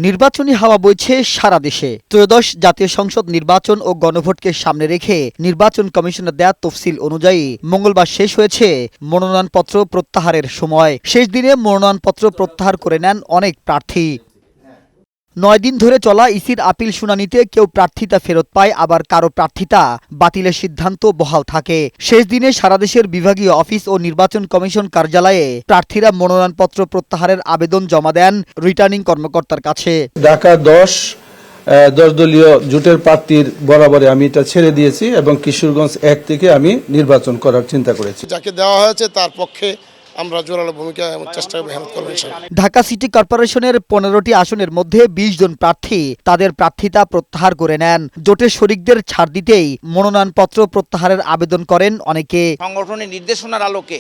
নির্বাচনী হাওয়া বইছে সারা দেশে। ত্রয়োদশ জাতীয় সংসদ নির্বাচন ও গণভোটকে সামনে রেখে নির্বাচন কমিশনের দেয়া তফসিল অনুযায়ী মঙ্গলবার শেষ হয়েছে মনোনয়নপত্র প্রত্যাহারের সময়। শেষ দিনে মনোনয়নপত্র প্রত্যাহার করে নেন অনেক প্রার্থী। 9 দিন ধরে চলা ইসির আপিল শুনানিতে কেউ প্রার্থিতা ফেরত পায়, আবার কারো প্রার্থিতা বাতিলের সিদ্ধান্ত বহাল থাকে। শেষ দিনে সারা দেশের বিভাগীয় অফিস ও নির্বাচন কমিশন কার্যালয়ে প্রার্থীরা মনোনয়নপত্র প্রত্যাহারের আবেদন জমা দেন রিটার্নিং কর্মকর্তার কাছে। ঢাকা 10 দলীয় জোটের প্রার্থীর বরাবরে আমি এটা ছেড়ে দিয়েছি এবং কিশোরগঞ্জ 1 থেকে আমি নির্বাচন করার চিন্তা করেছি। যাকে দেওয়া হয়েছে তার পক্ষে আমরা জোরালো ভূমিকা এবং চেষ্টা মেহনত করব। ঢাকা সিটি কর্পোরেশনের 15টি আসনের মধ্যে 20 জন প্রার্থী তাদের প্রার্থিতা প্রত্যাহার করে নেন। জোটের শরিকদের ছাড় দিতেই মনোনয়নপত্র প্রত্যাহারের আবেদন করেন অনেকে। সংগঠনের নির্দেশনার আলোকে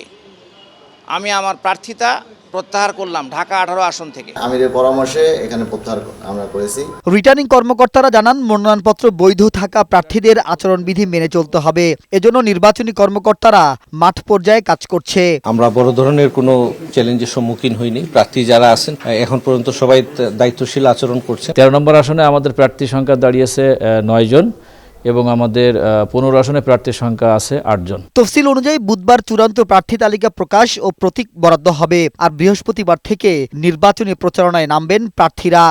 আমি আমার প্রার্থিতা প্রত্যাহার করলাম ঢাকা 18 আসন থেকে। আমিরের পরামর্শে এখানে প্রত্যাহার আমরা করেছি। রিটার্নিং কর্মকর্তারা জানান, মনোনয়নপত্র বৈধ থাকা প্রার্থীদের আচরণবিধি মেনে চলতে হবে। এজন্য নির্বাচনী কর্মকর্তারা মাঠ পর্যায়ে কাজ করছে। আমরা বড় ধরনের কোনো চ্যালেঞ্জের সম্মুখীন হইনি। প্রার্থী যারা আছেন এখন পর্যন্ত সবাই দায়িত্বশীল আচরণ করছে। 13 নম্বর আসনে আমাদের প্রার্থী সংখ্যা দাঁড়িয়েছে 9 জন এবং আমাদের 15 আসনে প্রার্থীর সংখ্যা আছে 8 জন। তফসিল অনুযায়ী বুধবার চূড়ান্ত প্রার্থী তালিকা প্রকাশ ও প্রতীক বরাদ্দ হবে, আর বৃহস্পতিবার থেকে নির্বাচনী প্রচারণায় নামবেন প্রার্থীরা।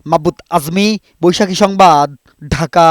মাহবুব আজমি, বৈশাখী সংবাদ, ঢাকা।